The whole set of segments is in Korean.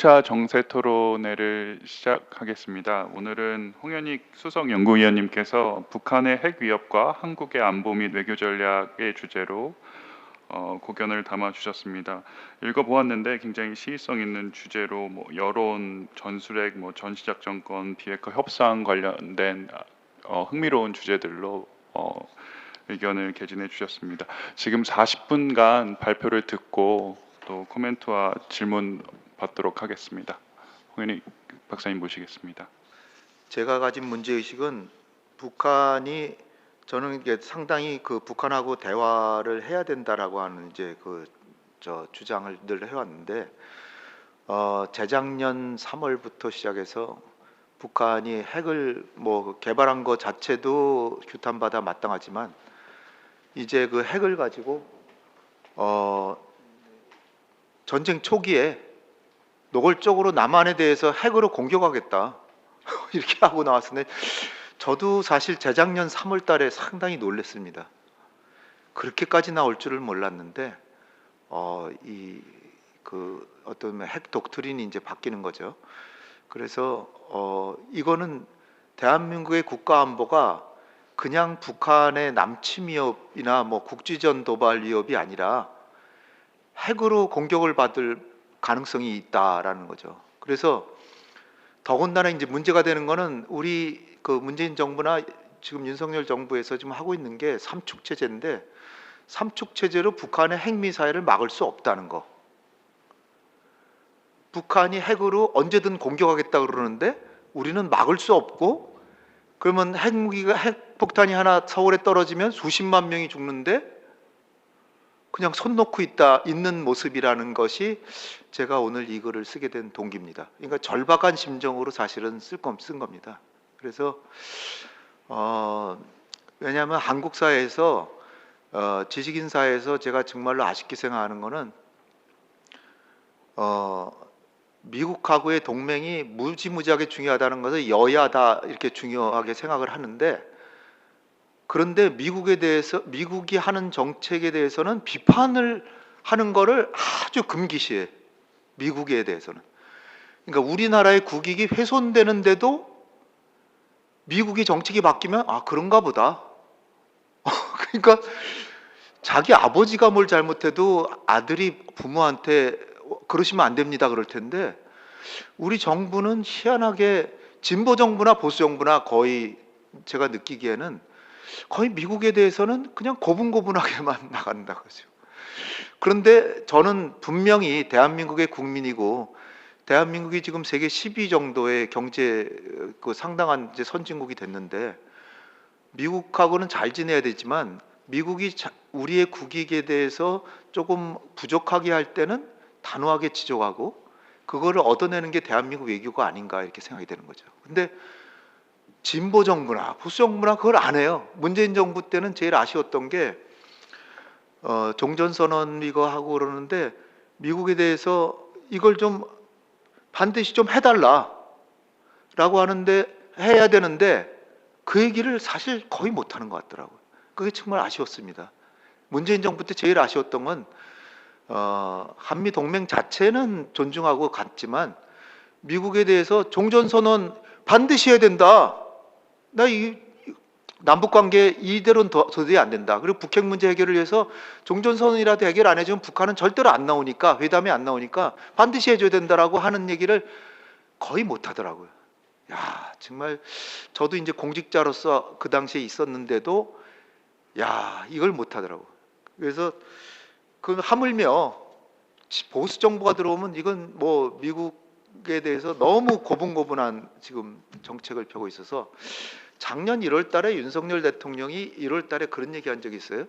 6차 정세 토론회를 시작하겠습니다. 오늘은 홍현익 수석 연구위원님께서 북한의 핵 위협과 한국의 안보 및 외교 전략의 주제로 고견을 담아 주셨습니다. 읽어보았는데 굉장히 시의성 있는 주제로 여론, 전술핵, 전시작전권, 비핵화 협상 관련된 흥미로운 주제들로 의견을 개진해 주셨습니다. 지금 40분간 발표를 듣고 또 코멘트와 질문 받도록 하겠습니다. 홍현익 박사님 모시겠습니다. 제가 가진 문제의식은 북한이 저는 이게 상당히 북한하고 대화를 해야 된다라고 하는 이제 주장을 늘 해왔는데 재작년 3월부터 시작해서 북한이 핵을 개발한 것 자체도 규탄받아 마땅하지만 이제 그 핵을 가지고 전쟁 초기에 노골적으로 남한에 대해서 핵으로 공격하겠다 이렇게 하고 나왔는데 저도 사실 재작년 3월 달에 상당히 놀랐습니다. 그렇게까지 나올 줄을 몰랐는데 어떤 핵 독트린이 이제 바뀌는 거죠. 그래서 이거는 대한민국의 국가 안보가 그냥 북한의 남침 위협이나 국지전 도발 위협이 아니라 핵으로 공격을 받을 가능성이 있다라는 거죠. 그래서 더군다나 이제 문제가 되는 거는 우리 문재인 정부나 지금 윤석열 정부에서 지금 하고 있는 게 삼축 체제인데 삼축 체제로 북한의 핵미사일을 막을 수 없다는 거. 북한이 핵으로 언제든 공격하겠다 그러는데 우리는 막을 수 없고 그러면 핵폭탄이 하나 서울에 떨어지면 수십만 명이 죽는데 그냥 손 놓고 있는 모습이라는 것이 제가 오늘 이 글을 쓰게 된 동기입니다. 그러니까 절박한 심정으로 사실은 쓴 겁니다. 그래서 왜냐하면 한국 사회에서 지식인 사회에서 제가 정말로 아쉽게 생각하는 거는 미국하고의 동맹이 무지무지하게 중요하다는 것을 여야다 이렇게 중요하게 생각을 하는데 그런데 미국이 하는 정책에 대해서는 비판을 하는 거를 아주 금기시해. 미국에 대해서는. 그러니까 우리나라의 국익이 훼손되는데도 미국이 정책이 바뀌면 그런가 보다. 그러니까 자기 아버지가 뭘 잘못해도 아들이 부모한테 그러시면 안 됩니다 그럴 텐데 우리 정부는 희한하게 진보 정부나 보수 정부나 거의 제가 느끼기에는 거의 미국에 대해서는 그냥 고분고분하게만 나간다 그러죠. 그런데 저는 분명히 대한민국의 국민이고 대한민국이 지금 세계 10위 정도의 경제 상당한 이제 선진국이 됐는데 미국하고는 잘 지내야 되지만 미국이 우리의 국익에 대해서 조금 부족하게 할 때는 단호하게 지적하고 그거를 얻어내는 게 대한민국 외교가 아닌가 이렇게 생각이 되는 거죠. 근데 진보 정부나 보수 정부나 그걸 안 해요. 문재인 정부 때는 제일 아쉬웠던 게 종전선언 이거 하고 그러는데 미국에 대해서 이걸 좀 반드시 좀 해달라 라고 하는데 해야 되는데 그 얘기를 사실 거의 못하는 것 같더라고요. 그게 정말 아쉬웠습니다. 문재인 정부 때 제일 아쉬웠던 건 한미 동맹 자체는 존중하고 갔지만 미국에 대해서 종전선언 반드시 해야 된다. 이 남북관계 이대로는 도저히 안 된다. 그리고 북핵 문제 해결을 위해서 종전선언이라도 해결 안 해주면 북한은 절대로 안 나오니까 회담에 안 나오니까 반드시 해줘야 된다라고 하는 얘기를 거의 못 하더라고요. 야 정말 저도 이제 공직자로서 그 당시에 있었는데도 이걸 못 하더라고요. 그래서 하물며 보수 정부가 들어오면 이건 미국에 대해서 너무 고분고분한 지금 정책을 펴고 있어서 작년 1월 달에 윤석열 대통령이 1월 달에 그런 얘기한 적이 있어요.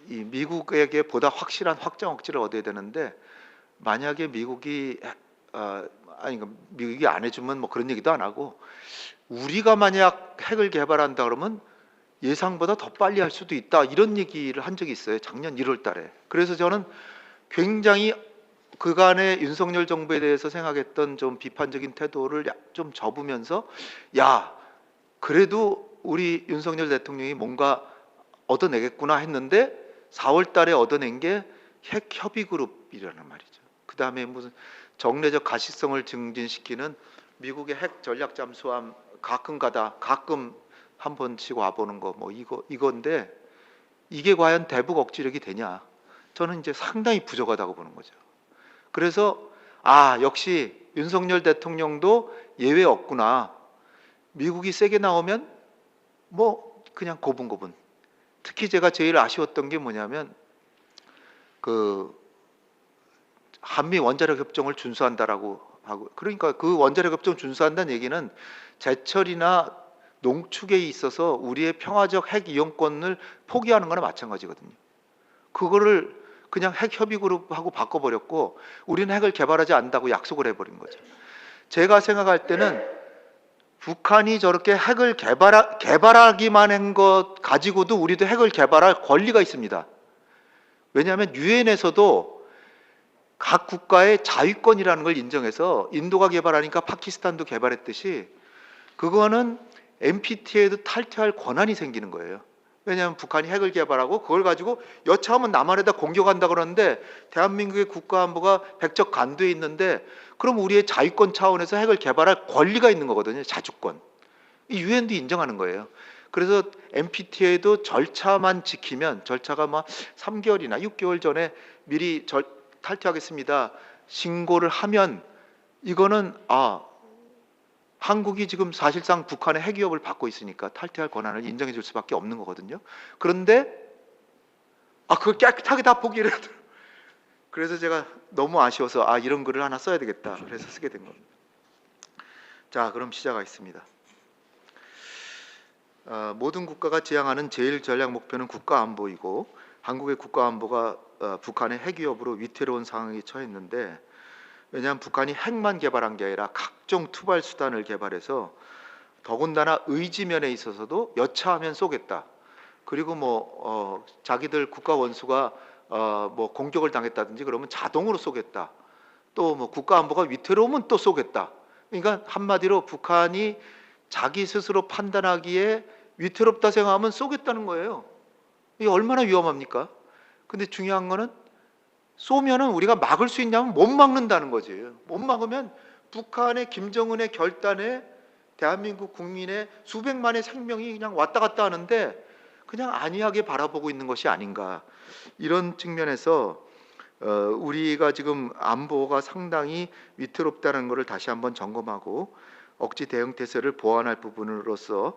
이 미국에게 보다 확실한 확장 억지를 얻어야 되는데 만약에 미국이 안 해주면 그런 얘기도 안 하고 우리가 만약 핵을 개발한다 그러면 예상보다 더 빨리 할 수도 있다 이런 얘기를 한 적이 있어요. 작년 1월 달에. 그래서 저는 굉장히 그간의 윤석열 정부에 대해서 생각했던 좀 비판적인 태도를 좀 접으면서 그래도 우리 윤석열 대통령이 뭔가 얻어내겠구나 했는데 4월 달에 얻어낸 게 핵협의그룹이라는 말이죠. 그다음에 무슨 정례적 가시성을 증진시키는 미국의 핵 전략 잠수함 가끔 가다 가끔 한 번씩 와보는 거 뭐 이건데 이게 과연 대북 억지력이 되냐? 저는 이제 상당히 부족하다고 보는 거죠. 그래서 역시 윤석열 대통령도 예외 없구나. 미국이 세게 나오면 뭐 그냥 고분고분. 특히 제가 제일 아쉬웠던 게 뭐냐면 그 한미 원자력 협정을 준수한다라고 하고, 그러니까 그 원자력 협정 준수한다는 얘기는 제철이나 농축에 있어서 우리의 평화적 핵 이용권을 포기하는 거나 마찬가지거든요. 그거를 그냥 핵 협의 그룹하고 바꿔버렸고 우리는 핵을 개발하지 않는다고 약속을 해버린 거죠. 제가 생각할 때는 북한이 저렇게 핵을 개발하기만 한 것 가지고도 우리도 핵을 개발할 권리가 있습니다. 왜냐하면 유엔에서도 각 국가의 자위권이라는 걸 인정해서 인도가 개발하니까 파키스탄도 개발했듯이 그거는 NPT에도 탈퇴할 권한이 생기는 거예요. 왜냐하면 북한이 핵을 개발하고 그걸 가지고 여차하면 남한에다 공격한다 그러는데 대한민국의 국가안보가 백적 간두에 있는데 그럼 우리의 자위권 차원에서 핵을 개발할 권리가 있는 거거든요. 자주권. 이 유엔도 인정하는 거예요. 그래서 NPT에도 절차만 지키면, 절차가 막 3개월이나 6개월 전에 미리 탈퇴하겠습니다 신고를 하면 이거는 한국이 지금 사실상 북한의 핵 위협을 받고 있으니까 탈퇴할 권한을 인정해 줄 수밖에 없는 거거든요. 그런데 그걸 깨끗하게 다 포기를 하더라고요. 그래서 제가 너무 아쉬워서 이런 글을 하나 써야 되겠다 그래서 쓰게 된 겁니다. 자, 그럼 시작하겠습니다. 모든 국가가 지향하는 제일 전략 목표는 국가 안보이고 한국의 국가 안보가 북한의 핵 위협으로 위태로운 상황에 처했는데, 왜냐하면 북한이 핵만 개발한 게 아니라 각종 투발 수단을 개발해서 더군다나 의지면에 있어서도 여차하면 쏘겠다. 그리고 자기들 국가 원수가 공격을 당했다든지 그러면 자동으로 쏘겠다. 또 국가 안보가 위태로우면 또 쏘겠다. 그러니까 한마디로 북한이 자기 스스로 판단하기에 위태롭다 생각하면 쏘겠다는 거예요. 이게 얼마나 위험합니까? 근데 중요한 거는 쏘면은 우리가 막을 수 있냐면 못 막는다는 거지. 못 막으면 북한의 김정은의 결단에 대한민국 국민의 수백만의 생명이 그냥 왔다 갔다 하는데 그냥 안이하게 바라보고 있는 것이 아닌가. 이런 측면에서 우리가 지금 안보가 상당히 위태롭다는 것을 다시 한번 점검하고 억지 대응 태세를 보완할 부분으로서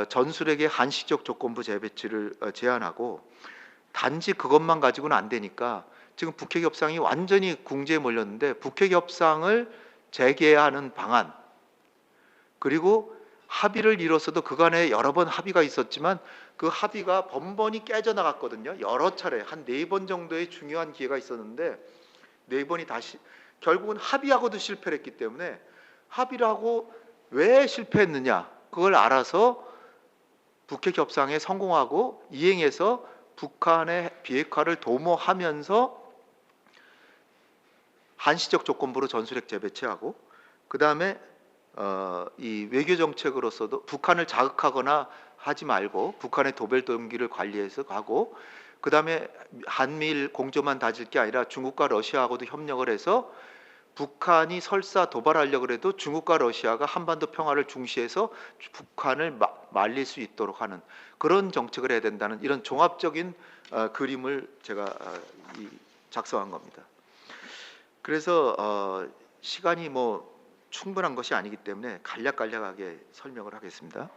전술핵의 한시적 조건부 재배치를 제안하고, 단지 그것만 가지고는 안 되니까 지금 북핵 협상이 완전히 궁지에 몰렸는데 북핵 협상을 재개하는 방안, 그리고 합의를 이뤘어도 그간에 여러 번 합의가 있었지만 그 합의가 번번이 깨져나갔거든요. 여러 차례 한 4번 정도의 중요한 기회가 있었는데 4번이 다시 결국은 합의하고도 실패를 했기 때문에, 합의를 하고 왜 실패했느냐 그걸 알아서 북핵 협상에 성공하고 이행해서 북한의 비핵화를 도모하면서 한시적 조건부로 전술핵 재배치하고, 그 다음에 이 외교 정책으로서도 북한을 자극하거나 하지 말고 북한의 도발 동기를 관리해서 가고, 그 다음에 한미일 공조만 다질 게 아니라 중국과 러시아하고도 협력을 해서 북한이 설사 도발하려고 해도 중국과 러시아가 한반도 평화를 중시해서 북한을 말릴 수 있도록 하는 그런 정책을 해야 된다는 이런 종합적인 그림을 제가 작성한 겁니다. 그래서 시간이 충분한 것이 아니기 때문에 간략간략하게 설명을 하겠습니다.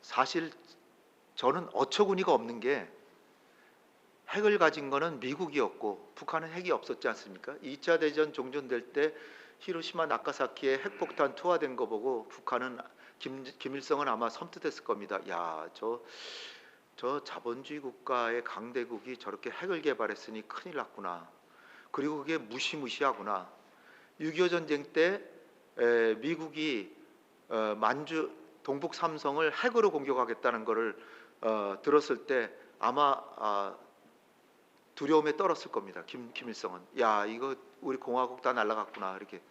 사실 저는 어처구니가 없는 게 핵을 가진 거는 미국이었고 북한은 핵이 없었지 않습니까? 2차 대전 종전될 때 히로시마 나가사키에 핵폭탄 투하된 거 보고 북한은 김일성은 아마 섬뜩했을 겁니다. 저 자본주의 국가의 강대국이 저렇게 핵을 개발했으니 큰일 났구나. 그리고 그게 무시무시하구나. 6.25 전쟁 때 미국이 만주 동북 삼성을 핵으로 공격하겠다는 것을 들었을 때 아마 두려움에 떨었을 겁니다. 김일성은 이거 우리 공화국 다 날아갔구나 이렇게.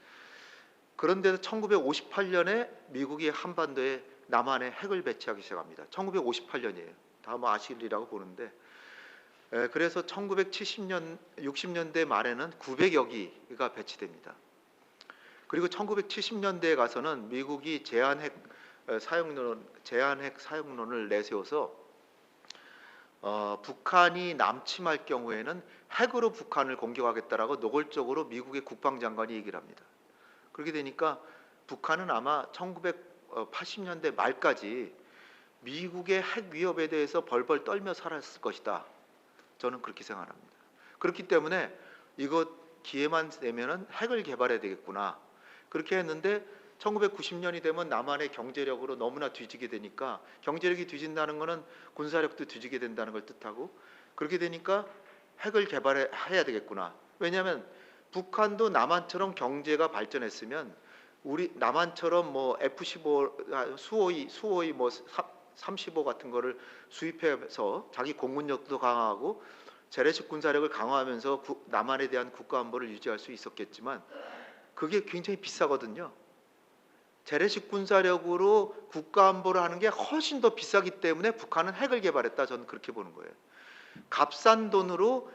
그런데 1958년에 미국이 한반도에 남한에 핵을 배치하기 시작합니다. 1958년이에요. 다 아시리라고 보는데 그래서 1970년 60년대 말에는 900여 기가 배치됩니다. 그리고 1970년대에 가서는 미국이 제한핵 사용론을 내세워서 북한이 남침할 경우에는 핵으로 북한을 공격하겠다라고 노골적으로 미국의 국방장관이 얘기를 합니다. 그렇게 되니까 북한은 아마 1980년대 말까지 미국의 핵 위협에 대해서 벌벌 떨며 살았을 것이다. 저는 그렇게 생각합니다. 그렇기 때문에 이거 기회만 되면은 핵을 개발해야 되겠구나. 그렇게 했는데 1990년이 되면 남한의 경제력으로 너무나 뒤지게 되니까, 경제력이 뒤진다는 것은 군사력도 뒤지게 된다는 걸 뜻하고, 그렇게 되니까 핵을 개발해야 되겠구나. 왜냐하면 북한도 남한처럼 경제가 발전했으면 우리 남한처럼 뭐 F-15 수호이 뭐 35 같은 거를 수입해서 자기 공군력도 강화하고 재래식 군사력을 강화하면서 남한에 대한 국가 안보를 유지할 수 있었겠지만 그게 굉장히 비싸거든요. 재래식 군사력으로 국가 안보를 하는 게 훨씬 더 비싸기 때문에 북한은 핵을 개발했다. 저는 그렇게 보는 거예요. 값싼 돈으로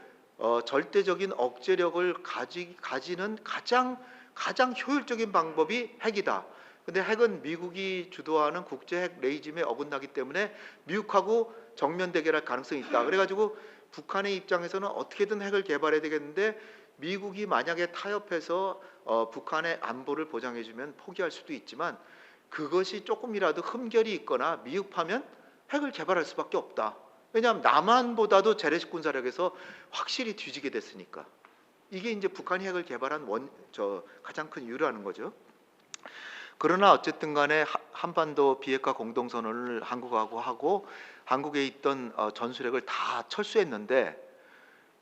절대적인 억제력을 가지는 가장 효율적인 방법이 핵이다. 근데 핵은 미국이 주도하는 국제 핵 레지임에 어긋나기 때문에 미국하고 정면 대결할 가능성이 있다. 그래가지고 북한의 입장에서는 어떻게든 핵을 개발해야 되겠는데 미국이 만약에 타협해서 북한의 안보를 보장해주면 포기할 수도 있지만 그것이 조금이라도 흠결이 있거나 미흡하면 핵을 개발할 수밖에 없다. 왜냐하면 남한보다도 재래식 군사력에서 확실히 뒤지게 됐으니까. 이게 이제 북한이 핵을 개발한 가장 큰 이유라는 거죠. 그러나 어쨌든 간에 한반도 비핵화 공동선언을 한국하고 하고 한국에 있던 전술핵을 다 철수했는데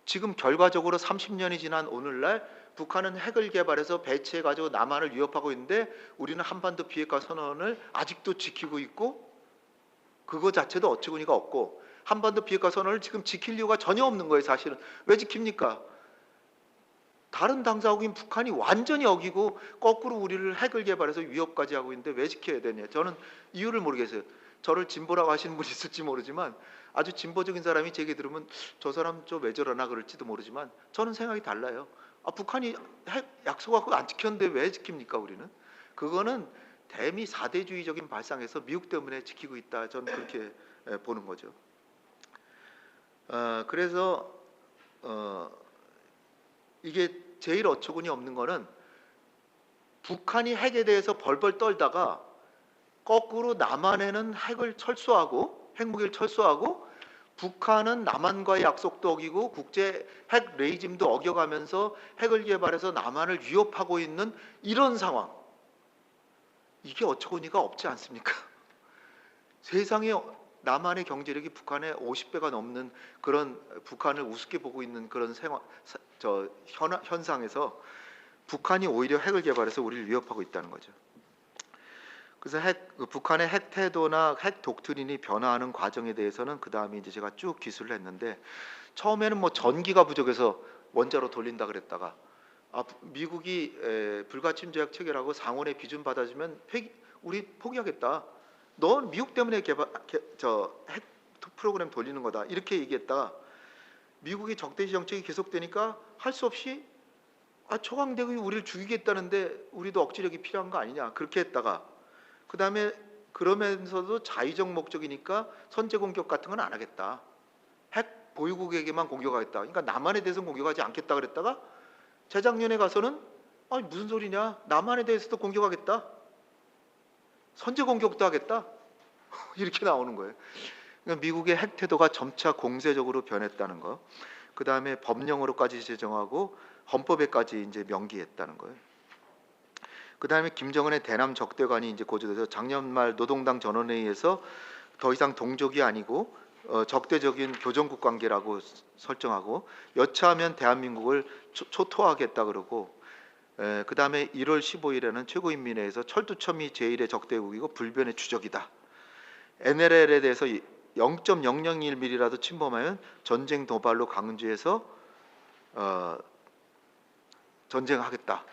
지금 결과적으로 30년이 지난 오늘날 북한은 핵을 개발해서 배치해가지고 남한을 위협하고 있는데 우리는 한반도 비핵화 선언을 아직도 지키고 있고 그거 자체도 어처구니가 없고 한반도 비핵화 선언을 지금 지킬 이유가 전혀 없는 거예요. 사실은. 왜 지킵니까? 다른 당사국인 북한이 완전히 어기고 거꾸로 우리를 핵을 개발해서 위협까지 하고 있는데 왜 지켜야 되냐. 저는 이유를 모르겠어요. 저를 진보라고 하시는 분이 있을지 모르지만 아주 진보적인 사람이 제 얘기 들으면 저 사람 좀 왜 저러나 그럴지도 모르지만 저는 생각이 달라요. 북한이 핵 약속하고 안 지켰는데 왜 지킵니까 우리는? 그거는 대미 사대주의적인 발상에서 미국 때문에 지키고 있다. 저는 그렇게 보는 거죠. 그래서 이게 제일 어처구니 없는 거는 북한이 핵에 대해서 벌벌 떨다가 거꾸로 남한에는 핵을 철수하고 핵무기를 철수하고 북한은 남한과의 약속도 어기고 국제 핵 레지임도 어겨가면서 핵을 개발해서 남한을 위협하고 있는 이런 상황. 이게 어처구니가 없지 않습니까? 세상에 남한의 경제력이 북한의 50배가 넘는 그런 북한을 우습게 보고 있는 그런 현상에서 북한이 오히려 핵을 개발해서 우리를 위협하고 있다는 거죠. 그래서 북한의 핵 태도나 핵 독트린이 변화하는 과정에 대해서는 그 다음에 이제 제가 쭉 기술을 했는데 처음에는 뭐 전기가 부족해서 원자로 돌린다 그랬다가 미국이 불가침 조약 체결하고 상원의 비준 받아주면 우리 포기하겠다. 넌 미국 때문에 핵 프로그램 돌리는 거다. 이렇게 얘기했다가 미국의 적대시 정책이 계속되니까 할 수 없이 초강대국이 우리를 죽이겠다는데 우리도 억지력이 필요한 거 아니냐. 그렇게 했다가 그 다음에 그러면서도 자의적 목적이니까 선제 공격 같은 건 안 하겠다. 핵 보유국에게만 공격하겠다. 그러니까 남한에 대해서는 공격하지 않겠다 그랬다가 재작년에 가서는 무슨 소리냐. 남한에 대해서도 공격하겠다. 선제 공격도 하겠다. 이렇게 나오는 거예요. 그러니까 미국의 핵 태도가 점차 공세적으로 변했다는 거. 그 다음에 법령으로까지 제정하고 헌법에까지 이제 명기했다는 거예요. 그 다음에 김정은의 대남 적대관이 이제 고조돼서 작년 말 노동당 전원회의에서 더 이상 동족이 아니고 적대적인 교정국 관계라고 설정하고 여차하면 대한민국을 초토화하겠다 그러고 그 다음에 1월 15일에는 최고인민회에서 철두첨이 제1의 적대국이고 불변의 추적이다. NLL에 대해서 0.001mm라도 침범하면 전쟁 도발로 강조해서 전쟁하겠다.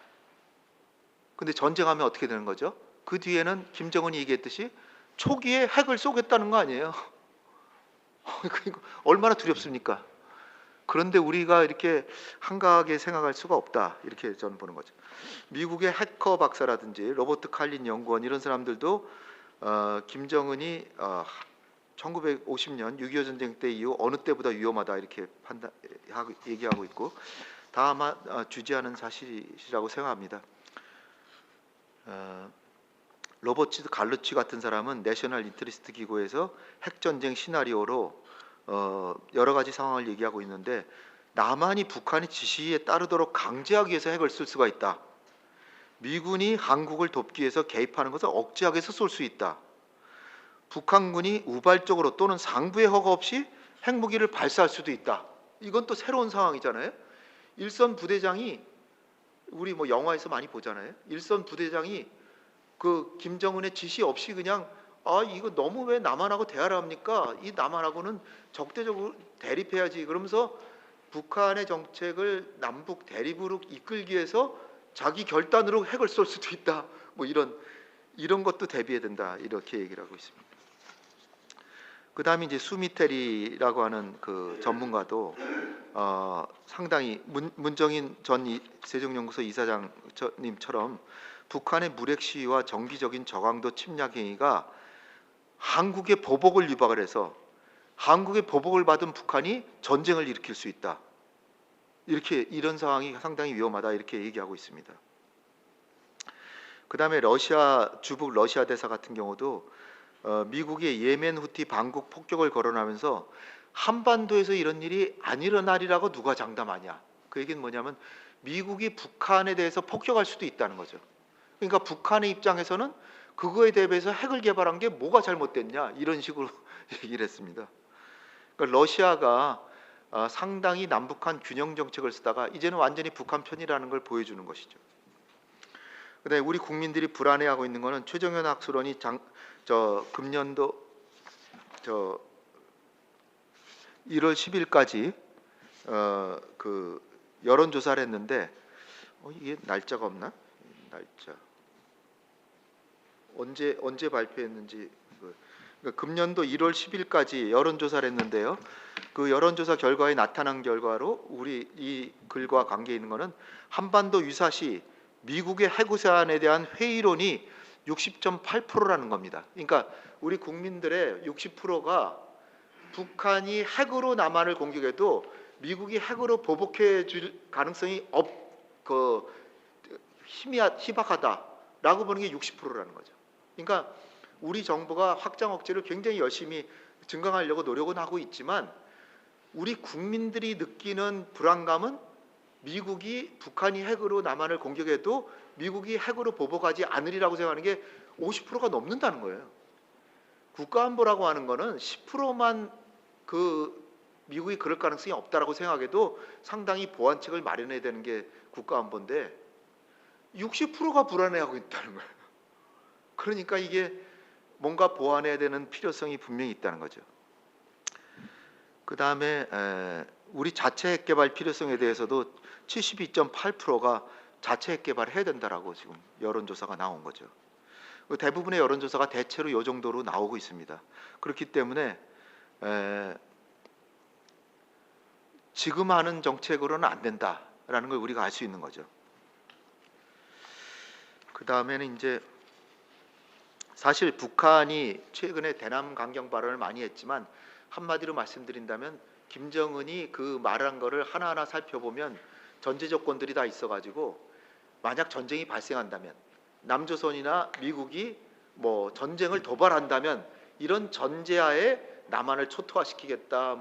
근데 전쟁하면 어떻게 되는 거죠? 그 뒤에는 김정은이 얘기했듯이 초기에 핵을 쏘겠다는 거 아니에요? 그러니까 얼마나 두렵습니까? 그런데 우리가 이렇게 한가하게 생각할 수가 없다, 이렇게 저는 보는 거죠. 미국의 해커 박사라든지 로버트 칼린 연구원 이런 사람들도 김정은이 1950년 6.25 전쟁 때 이후 어느 때보다 위험하다 이렇게 얘기하고 있고, 다 아마 주지하는 사실이라고 생각합니다. 로버트 갈루치 같은 사람은 내셔널 인터리스트 기구에서 핵전쟁 시나리오로 여러 가지 상황을 얘기하고 있는데, 남한이 북한의 지시에 따르도록 강제하기 위해서 핵을 쓸 수가 있다. 미군이 한국을 돕기 위해서 개입하는 것을 억제하기 위해서 쏠 수 있다. 북한군이 우발적으로 또는 상부의 허가 없이 핵무기를 발사할 수도 있다. 이건 또 새로운 상황이잖아요. 일선 부대장이, 우리 뭐 영화에서 많이 보잖아요. 일선 부대장이 그 김정은의 지시 없이 그냥 이거 너무 왜 남한하고 대화를 합니까? 이 남한하고는 적대적으로 대립해야지. 그러면서 북한의 정책을 남북 대립으로 이끌기 위해서 자기 결단으로 핵을 쏠 수도 있다. 뭐 이런 것도 대비해야 된다. 이렇게 얘기를 하고 있습니다. 그다음에 이제 수미테리라고 하는 그 전문가도 상당히 문정인 전 세종연구소 이사장님처럼 북한의 무력 시위와 정기적인 저강도 침략 행위가 한국의 보복을 유발을 해서 한국의 보복을 받은 북한이 전쟁을 일으킬 수 있다. 이런 상황이 상당히 위험하다 이렇게 얘기하고 있습니다. 그다음에 주북 러시아 대사 같은 경우도 미국의 예멘 후티 반국 폭격을 거론하면서 한반도에서 이런 일이 안 일어나리라고 누가 장담하냐. 그 얘기는 뭐냐면 미국이 북한에 대해서 폭격할 수도 있다는 거죠. 그러니까 북한의 입장에서는 그거에 대비해서 핵을 개발한 게 뭐가 잘못됐냐 이런 식으로 얘기를 했습니다. 그러니까 러시아가 상당히 남북한 균형 정책을 쓰다가 이제는 완전히 북한 편이라는 걸 보여주는 것이죠. 그다음에 우리 국민들이 불안해하고 있는 것은 최정현 학술원이 금년도 1월 10일까지 그 여론조사를 했는데 이게 날짜가 없나? 날짜 언제 발표했는지. 그러니까 금년도 1월 10일까지 여론조사를 했는데요. 그 여론조사 결과에 나타난 결과로 우리 이 글과 관계 있는 것은 한반도 유사시 미국의 핵우산에 대한 회의론이 60.8%라는 겁니다. 그러니까 우리 국민들의 60%가 북한이 핵으로 남한을 공격해도 미국이 핵으로 보복해 줄 가능성이 희박하다라고 보는 게 60%라는 거죠. 그러니까 우리 정부가 확장 억제를 굉장히 열심히 증강하려고 노력은 하고 있지만 우리 국민들이 느끼는 불안감은 미국이 북한이 핵으로 남한을 공격해도 미국이 핵으로 보복하지 않으리라고 생각하는 게 50%가 넘는다는 거예요. 국가안보라고 하는 거는 10%만 미국이 그럴 가능성이 없다라고 생각해도 상당히 보완책을 마련해야 되는 게 국가안보인데 60%가 불안해하고 있다는 거예요. 그러니까 이게 뭔가 보완해야 되는 필요성이 분명히 있다는 거죠. 그 다음에 우리 자체 핵 개발 필요성에 대해서도 72.8%가 자체 핵 개발을 해야 된다라고 지금 여론조사가 나온 거죠. 대부분의 여론조사가 대체로 이 정도로 나오고 있습니다. 그렇기 때문에 지금 하는 정책으로는 안 된다라는 걸 우리가 알 수 있는 거죠. 그 다음에는 이제 사실 북한이 최근에 대남 강경 발언을 많이 했지만 한마디로 말씀드린다면 김정은이 그 말한 거를 하나하나 살펴보면 전제 조건들이 다 있어가지고 만약 전쟁이 발생한다면 남조선이나 미국이 뭐 전쟁을 도발한다면 이런 전제하에 남한을 초토화시키겠다,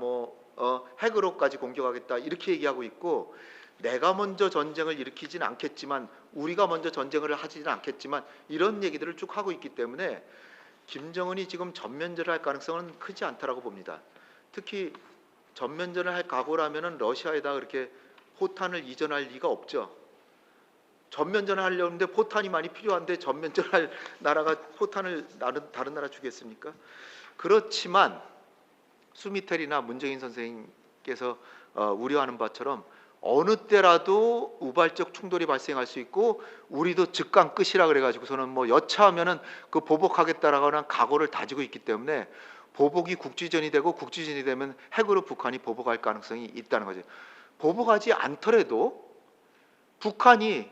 핵으로까지 공격하겠다 이렇게 얘기하고 있고, 내가 먼저 전쟁을 일으키진 않겠지만 우리가 먼저 전쟁을 하지는 않겠지만 이런 얘기들을 쭉 하고 있기 때문에 김정은이 지금 전면전을 할 가능성은 크지 않다라고 봅니다. 특히 전면전을 할 각오라면은 러시아에다 그렇게 포탄을 이전할 리가 없죠. 전면전을 하려는데 포탄이 많이 필요한데 전면전할 나라가 포탄을 다른 나라 주겠습니까? 그렇지만 수미텔이나 문정인 선생님께서 우려하는 바처럼 어느 때라도 우발적 충돌이 발생할 수 있고 우리도 즉각 끝이라 그래가지고서는 여차하면은 그 보복하겠다라고 하는 각오를 다지고 있기 때문에 보복이 국지전이 되고 국지전이 되면 핵으로 북한이 보복할 가능성이 있다는 거죠. 보복하지 않더라도 북한이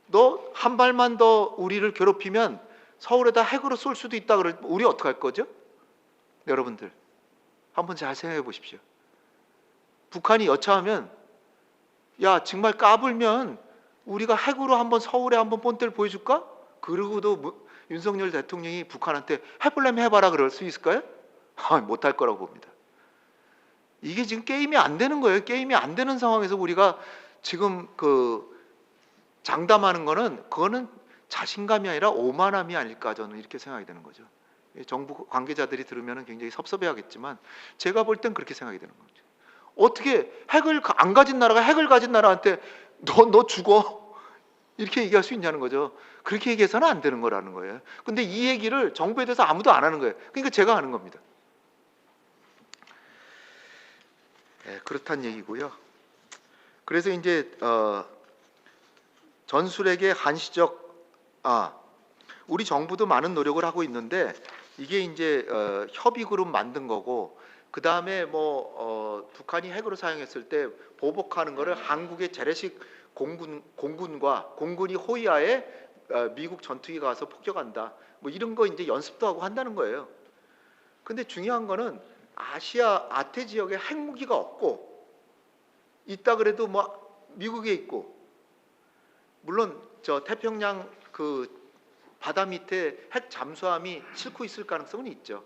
너 한 발만 더 우리를 괴롭히면 서울에다 핵으로 쏠 수도 있다 그러면 우리 어떡할 거죠? 여러분들 한번 잘 생각해 보십시오. 북한이 여차하면 야 정말 까불면 우리가 핵으로 한번 서울에 한번 본때를 보여줄까? 그러고도 윤석열 대통령이 북한한테 해보려면 해봐라 그럴 수 있을까요? 못할 거라고 봅니다. 이게 지금 게임이 안 되는 거예요. 게임이 안 되는 상황에서 우리가 지금 장담하는 거는 그거는 자신감이 아니라 오만함이 아닐까 저는 이렇게 생각이 되는 거죠. 정부 관계자들이 들으면 굉장히 섭섭해하겠지만 제가 볼 땐 그렇게 생각이 되는 거죠. 어떻게 핵을 안 가진 나라가 핵을 가진 나라한테 너 죽어 이렇게 얘기할 수 있냐는 거죠. 그렇게 얘기해서는 안 되는 거라는 거예요. 근데 이 얘기를 정부에 대해서 아무도 안 하는 거예요. 그러니까 제가 하는 겁니다. 네, 그렇다는 얘기고요. 그래서 이제 전술핵의 한시적 우리 정부도 많은 노력을 하고 있는데 이게 이제 협의 그룹 만든 거고 그 다음에 북한이 핵으로 사용했을 때 보복하는 거를 한국의 재래식 공군이 호위하에 미국 전투기가 가서 폭격한다. 뭐 이런 거 이제 연습도 하고 한다는 거예요. 근데 중요한 거는 아태 지역에 핵무기가 없고 있다 그래도 미국에 있고 물론 저 태평양 바다 밑에 핵 잠수함이 싣고 있을 가능성은 있죠.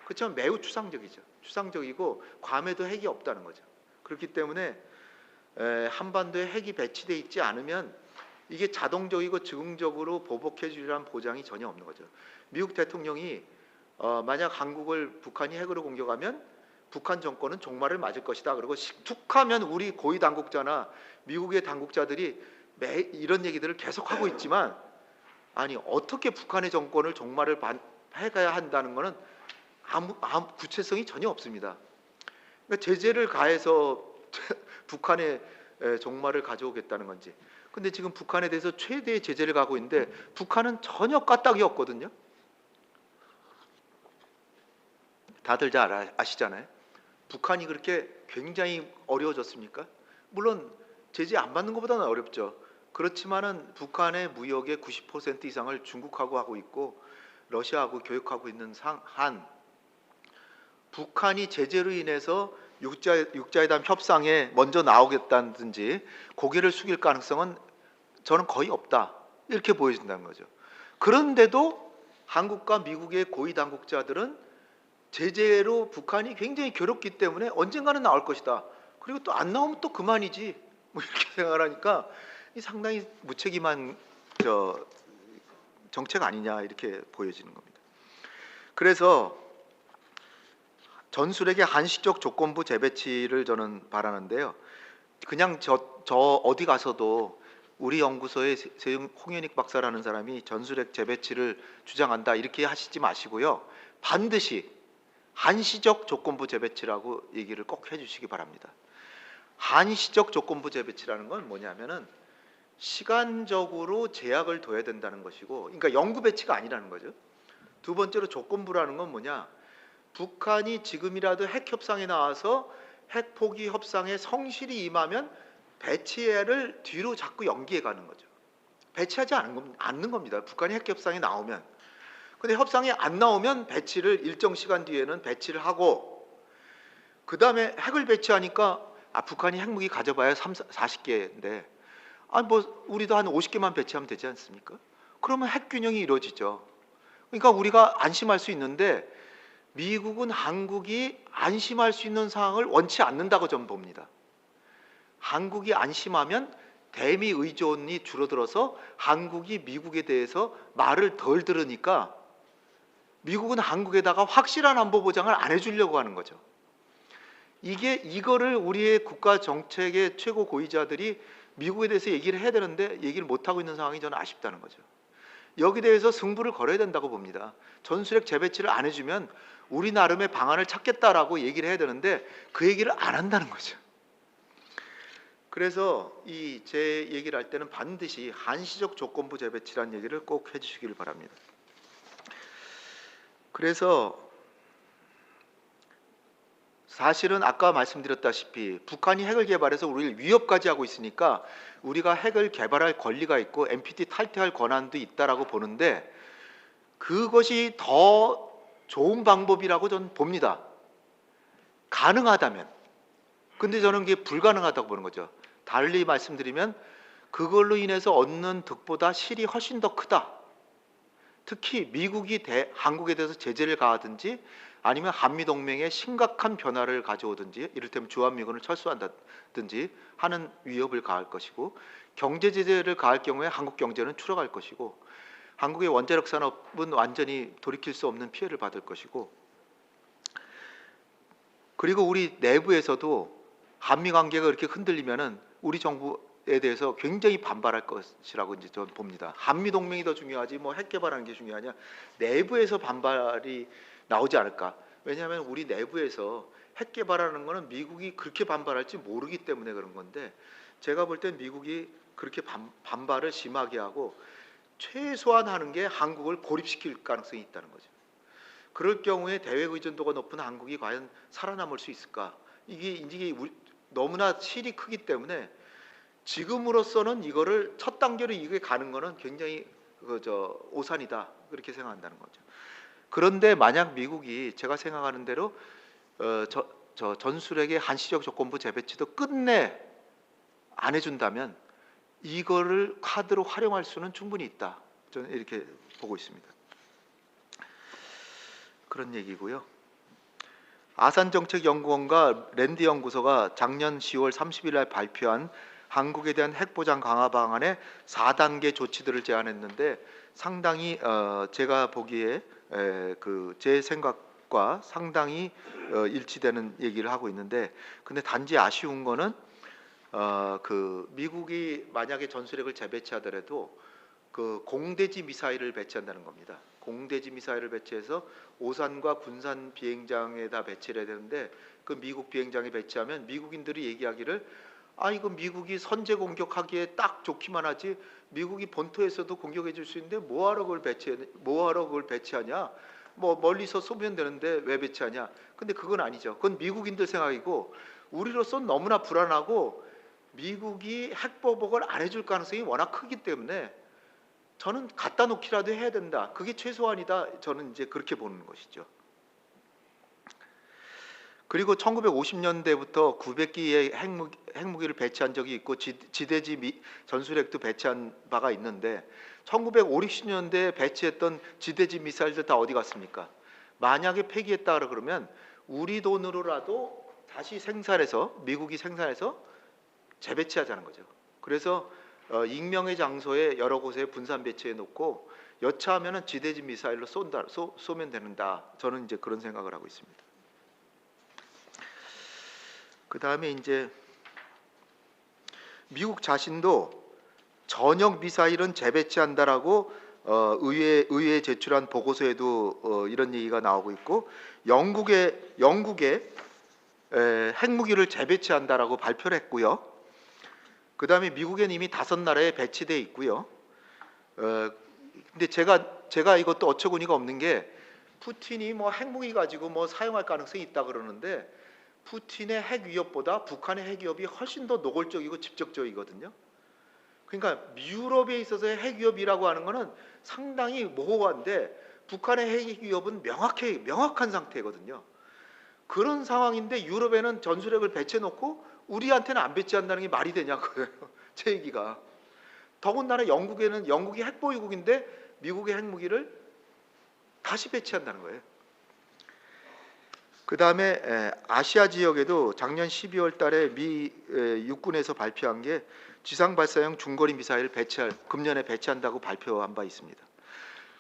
그렇지만 매우 추상적이죠. 추상적이고 괌에도 핵이 없다는 거죠. 그렇기 때문에 한반도에 핵이 배치돼 있지 않으면 이게 자동적이고 즉흥적으로 보복해 주리라는 보장이 전혀 없는 거죠. 미국 대통령이 만약 한국을 북한이 핵으로 공격하면 북한 정권은 종말을 맞을 것이다. 그리고 툭하면 우리 고위 당국자나 미국의 당국자들이 이런 얘기들을 계속하고 있지만 어떻게 북한의 정권을 종말을 해가야 한다는 것은 아무 구체성이 전혀 없습니다. 그러니까 제재를 가해서 북한의 종말을 가져오겠다는 건지. 근데 지금 북한에 대해서 최대의 제재를 가고 있는데 북한은 전혀 까딱이 없거든요. 다들 잘 아시잖아요. 북한이 그렇게 굉장히 어려워졌습니까? 물론 제재 안 받는 것보다는 어렵죠. 그렇지만은 북한의 무역의 90% 이상을 중국하고 하고 있고 러시아하고 교역하고 있는 한 북한이 제재로 인해서 육자회담 협상에 먼저 나오겠다든지 고개를 숙일 가능성은 저는 거의 없다 이렇게 보여진다는 거죠. 그런데도 한국과 미국의 고위 당국자들은 제재로 북한이 굉장히 괴롭기 때문에 언젠가는 나올 것이다. 그리고 또 안 나오면 또 그만이지 이렇게 생각하니까 상당히 무책임한 정책 아니냐 이렇게 보여지는 겁니다. 그래서 전술핵의 한시적 조건부 재배치를 저는 바라는데요. 그냥 저 어디 가서도 우리 연구소의 홍현익 박사라는 사람이 전술핵 재배치를 주장한다 이렇게 하시지 마시고요. 반드시 한시적 조건부 재배치라고 얘기를 꼭 해주시기 바랍니다. 한시적 조건부 재배치라는 건 뭐냐면은 시간적으로 제약을 둬야 된다는 것이고, 그러니까 영구 배치가 아니라는 거죠. 두 번째로 조건부라는 건 뭐냐? 북한이 지금이라도 핵 협상에 나와서 핵 포기 협상에 성실히 임하면 배치를 뒤로 자꾸 연기해 가는 거죠. 배치하지 않는 겁니다. 북한이 핵 협상에 나오면. 근데 협상에 안 나오면 배치를 일정 시간 뒤에는 배치를 하고 그 다음에 핵을 배치하니까 북한이 핵무기 가져봐야 40개인데 우리도 한 50개만 배치하면 되지 않습니까? 그러면 핵 균형이 이루어지죠. 그러니까 우리가 안심할 수 있는데 미국은 한국이 안심할 수 있는 상황을 원치 않는다고 저는 봅니다. 한국이 안심하면 대미 의존이 줄어들어서 한국이 미국에 대해서 말을 덜 들으니까 미국은 한국에다가 확실한 안보 보장을 안 해주려고 하는 거죠. 이거를 우리의 국가 정책의 최고 고위자들이 미국에 대해서 얘기를 해야 되는데 얘기를 못하고 있는 상황이 저는 아쉽다는 거죠. 여기 대해서 승부를 걸어야 된다고 봅니다. 전술핵 재배치를 안 해주면 우리 나름의 방안을 찾겠다라고 얘기를 해야 되는데 그 얘기를 안 한다는 거죠. 그래서 제 얘기를 할 때는 반드시 한시적 조건부 재배치라는 얘기를 꼭 해주시길 바랍니다. 그래서 사실은 아까 말씀드렸다시피 북한이 핵을 개발해서 우리를 위협까지 하고 있으니까 우리가 핵을 개발할 권리가 있고 NPT 탈퇴할 권한도 있다라고 보는데, 그것이 더 좋은 방법이라고 저는 봅니다. 가능하다면. 근데 저는 그게 불가능하다고 보는 거죠. 달리 말씀드리면 그걸로 인해서 얻는 득보다 실이 훨씬 더 크다. 특히 미국이 한국에 대해서 제재를 가하든지 아니면 한미동맹에 심각한 변화를 가져오든지, 이를테면 주한미군을 철수한다든지 하는 위협을 가할 것이고, 경제 제재를 가할 경우에 한국 경제는 추락할 것이고, 한국의 원자력 산업은 완전히 돌이킬 수 없는 피해를 받을 것이고, 그리고 우리 내부에서도 한미 관계가 그렇게 흔들리면은 우리 정부에 대해서 굉장히 반발할 것이라고 이제 저는 봅니다. 한미 동맹이 더 중요하지 뭐 핵 개발하는 게 중요하냐? 내부에서 반발이 나오지 않을까? 왜냐하면 우리 내부에서 핵 개발하는 거는 미국이 그렇게 반발할지 모르기 때문에 그런 건데, 제가 볼 땐 미국이 그렇게 반발을 심하게 하고 최소한 하는 게 한국을 고립시킬 가능성이 있다는 거죠. 그럴 경우에 대외 의존도가 높은 한국이 과연 살아남을 수 있을까? 이게 너무나 실이 크기 때문에 지금으로서는 이거를 첫 단계로 이게 가는 거는 굉장히 오산이다, 그렇게 생각한다는 거죠. 그런데 만약 미국이 제가 생각하는 대로 전술핵의 한시적 조건부 재배치도 끝내 안 해준다면 이거를 카드로 활용할 수는 충분히 있다, 저는 이렇게 보고 있습니다. 그런 얘기고요. 아산정책연구원과 랜드 연구소가 작년 10월 30일 날 발표한 한국에 대한 핵보장 강화 방안의 4단계 조치들을 제안했는데, 상당히 제가 보기에 제 생각과 상당히 일치되는 얘기를 하고 있는데, 근데 단지 아쉬운 거는 미국이 만약에 전술핵을 재배치하더라도 그 공대지 미사일을 배치한다는 겁니다. 공대지 미사일을 배치해서 오산과 군산 비행장에다 배치를 해야 되는데, 그 미국 비행장에 배치하면 미국인들이 얘기하기를 이거 미국이 선제 공격하기에 딱 좋기만 하지 미국이 본토에서도 공격해 줄 수 있는데 뭐하러 그걸 배치하냐? 뭐 멀리서 쏘면 되는데 왜 배치하냐? 근데 그건 아니죠. 그건 미국인들 생각이고, 우리로서는 너무나 불안하고 미국이 핵보복을 안 해줄 가능성이 워낙 크기 때문에 저는 갖다 놓기라도 해야 된다. 그게 최소한이다. 저는 이제 그렇게 보는 것이죠. 그리고 1950년대부터 900기의 핵무기를 배치한 적이 있고 지대지 전술핵도 배치한 바가 있는데, 1950, 60년대에 배치했던 지대지 미사일들 다 어디 갔습니까? 만약에 폐기했다 그러면 우리 돈으로라도 다시 생산해서, 미국이 생산해서 재배치하자는 거죠. 그래서 익명의 장소에 여러 곳에 분산 배치해 놓고 여차하면은 지대지 미사일로 쏘면 되는다. 저는 이제 그런 생각을 하고 있습니다. 그 다음에 이제 미국 자신도 전역 미사일은 재배치한다라고 의회에 제출한 보고서에도 이런 얘기가 나오고 있고, 영국에 핵무기를 재배치한다라고 발표를 했고요. 그 다음에 미국엔 이미 5나라에 배치돼 있고요. 근데 제가 이것도 어처구니가 없는 게, 푸틴이 뭐 핵무기 가지고 뭐 사용할 가능성이 있다 그러는데, 푸틴의 핵 위협보다 북한의 핵 위협이 훨씬 더 노골적이고 직접적이거든요. 그러니까 유럽에 있어서의 핵 위협이라고 하는 것은 상당히 모호한데, 북한의 핵 위협은 명확한 상태거든요. 그런 상황인데 유럽에는 전술핵을 배치해놓고 우리한테는 안 배치한다는 게 말이 되냐고요. 제 얘기가. 더군다나 영국이 핵보유국인데 미국의 핵무기를 다시 배치한다는 거예요. 그 다음에 아시아 지역에도 작년 12월 달에 미 육군에서 발표한 게 지상 발사형 중거리 미사일을 금년에 배치한다고 발표한 바 있습니다.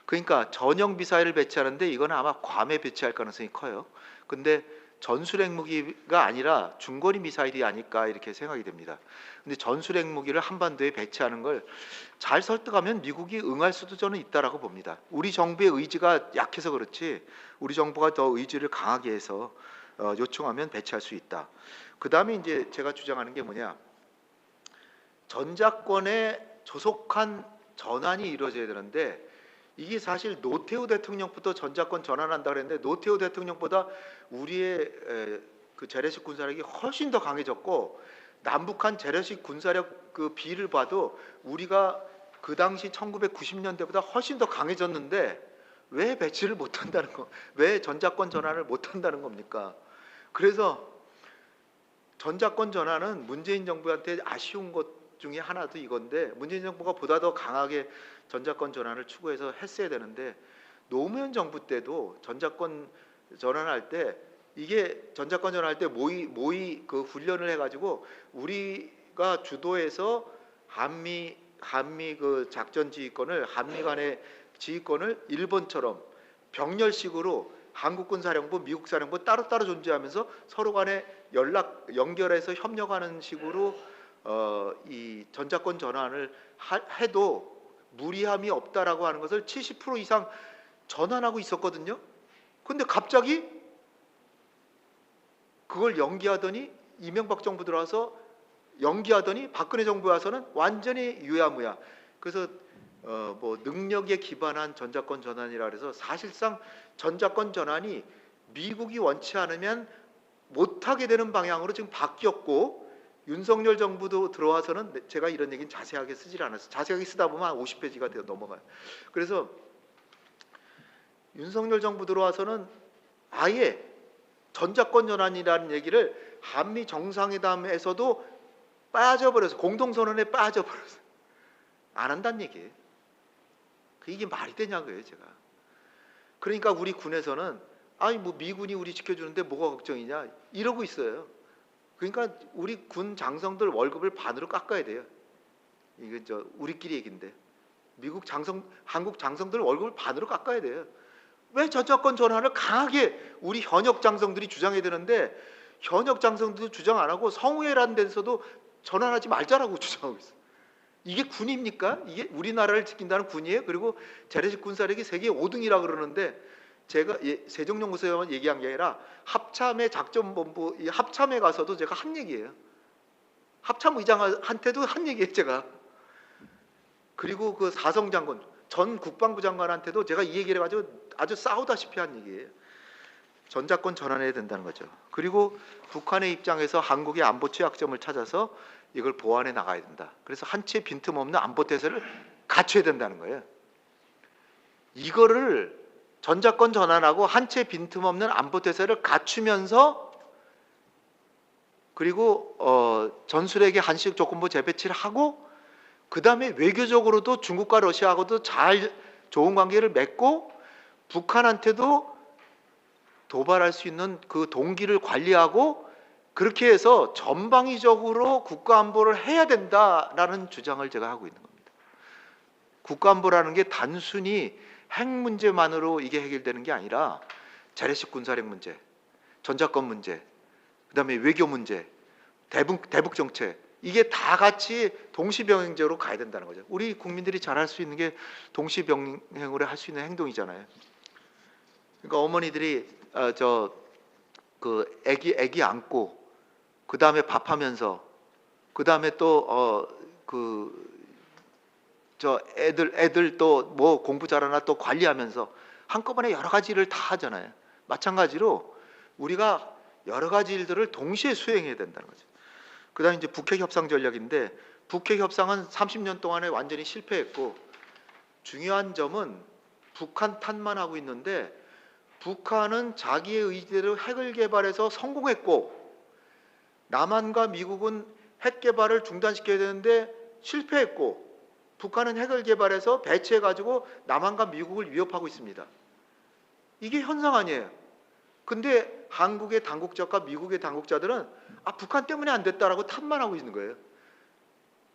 그러니까 전형 미사일을 배치하는데 이건 아마 괌에 배치할 가능성이 커요. 근데 전술핵 무기가 아니라 중거리 미사일이 아닐까 이렇게 생각이 됩니다. 근데 전술핵 무기를 한반도에 배치하는 걸 잘 설득하면 미국이 응할 수도 저는 있다라고 봅니다. 우리 정부의 의지가 약해서 그렇지, 우리 정부가 더 의지를 강하게 해서 요청하면 배치할 수 있다. 그 다음에 이제 제가 주장하는 게 뭐냐, 전자권에 조속한 전환이 이루어져야 되는데, 이게 사실 노태우 대통령부터 전자권 전환한다 그랬는데, 노태우 대통령보다 우리의 그 재래식 군사력이 훨씬 더 강해졌고 남북한 재래식 군사력 그 비를 봐도 우리가 그 당시 1990년대보다 훨씬 더 강해졌는데 왜 배치를 못한다는 거, 왜 전자권 전환을 못한다는 겁니까? 그래서 전자권 전환은 문재인 정부한테 아쉬운 것 중에 하나도 이건데 문재인 정부가 보다 더 강하게 전자권 전환을 추구해서 했어야 되는데 노무현 정부 때도 전자권 전환할 때 이게 전자권 전환할 때 모의 그 훈련을 해가지고 우리가 주도해서 한미 그 작전 지휘권을 한미 간의 지휘권을 일본처럼 병렬식으로 한국군 사령부, 미국 사령부 따로따로 존재하면서 서로 간에 연결해서 협력하는 식으로 이 전자권 전환을 해도 무리함이 없다라고 하는 것을 70% 이상 전환하고 있었거든요. 근데 갑자기 그걸 연기하더니 이명박 정부 들어와서 연기하더니 박근혜 정부 와서는 완전히 유야무야. 그래서 뭐 능력에 기반한 전자권 전환이라 그래서 사실상 전자권 전환이 미국이 원치 않으면 못하게 되는 방향으로 지금 바뀌었고 윤석열 정부도 들어와서는 제가 이런 얘기는 자세하게 쓰질 않았어요. 자세하게 쓰다 보면 한 50페이지가 되어 넘어가요. 그래서 윤석열 정부 들어와서는 아예 전자권 전환이라는 얘기를 한미 정상회담에서도 빠져버려서 공동선언에 빠져버려서 안 한다는 얘기예요. 이게 말이 되냐고요, 제가. 그러니까 우리 군에서는 아니 뭐 미군이 우리 지켜주는데 뭐가 걱정이냐 이러고 있어요. 그러니까 우리 군 장성들 월급을 반으로 깎아야 돼요. 이게 저 우리끼리 얘긴데 한국 장성들 월급을 반으로 깎아야 돼요. 왜 전자권 전환을 강하게 우리 현역 장성들이 주장해야 되는데 현역 장성들도 주장 안 하고 성우회라는 데서도 전환하지 말자라고 주장하고 있어요. 이게 군입니까? 이게 우리나라를 지킨다는 군이에요? 그리고 재래식 군사력이 세계 5등이라 그러는데 제가 세종연구소에만 얘기한 게 아니라 합참의 작전본부 이 합참에 가서도 제가 한 얘기예요. 합참 의장한테도 한 얘기예요, 제가. 그리고 그 사성 장군 전 국방부 장관한테도 제가 이 얘기를 해가지고 아주 싸우다시피 한 얘기예요. 전자권 전환해야 된다는 거죠. 그리고 북한의 입장에서 한국의 안보 취약점을 찾아서 이걸 보완해 나가야 된다. 그래서 한 채 빈틈없는 안보 태세를 갖춰야 된다는 거예요. 이거를 전자권 전환하고 한 채 빈틈없는 안보 태세를 갖추면서 그리고 전술핵의 한식 조건부 재배치를 하고 그 다음에 외교적으로도 중국과 러시아하고도 잘 좋은 관계를 맺고 북한한테도 도발할 수 있는 그 동기를 관리하고 그렇게 해서 전방위적으로 국가안보를 해야 된다라는 주장을 제가 하고 있는 겁니다. 국가안보라는 게 단순히 핵 문제만으로 이게 해결되는 게 아니라 재래식 군사력 문제, 전자권 문제, 그다음에 외교 문제, 대북 정책 이게 다 같이 동시병행적으로 가야 된다는 거죠. 우리 국민들이 잘 할 수 있는 게 동시병행으로 할 수 있는 행동이잖아요. 그러니까 어머니들이 아기 안고 그 다음에 밥하면서 그 다음에 또 애들 또 뭐 공부 잘하나 또 관리하면서 한꺼번에 여러 가지 일을 다 하잖아요. 마찬가지로 우리가 여러 가지 일들을 동시에 수행해야 된다는 거죠. 그 다음에 이제 북핵 협상 전략인데 북핵 협상은 30년 동안에 완전히 실패했고 중요한 점은 북한 탓만 하고 있는데 북한은 자기의 의지대로 핵을 개발해서 성공했고 남한과 미국은 핵 개발을 중단시켜야 되는데 실패했고 북한은 핵을 개발해서 배치해가지고 남한과 미국을 위협하고 있습니다. 이게 현상 아니에요. 근데 한국의 당국자과 미국의 당국자들은 북한 때문에 안 됐다라고 탓만 하고 있는 거예요.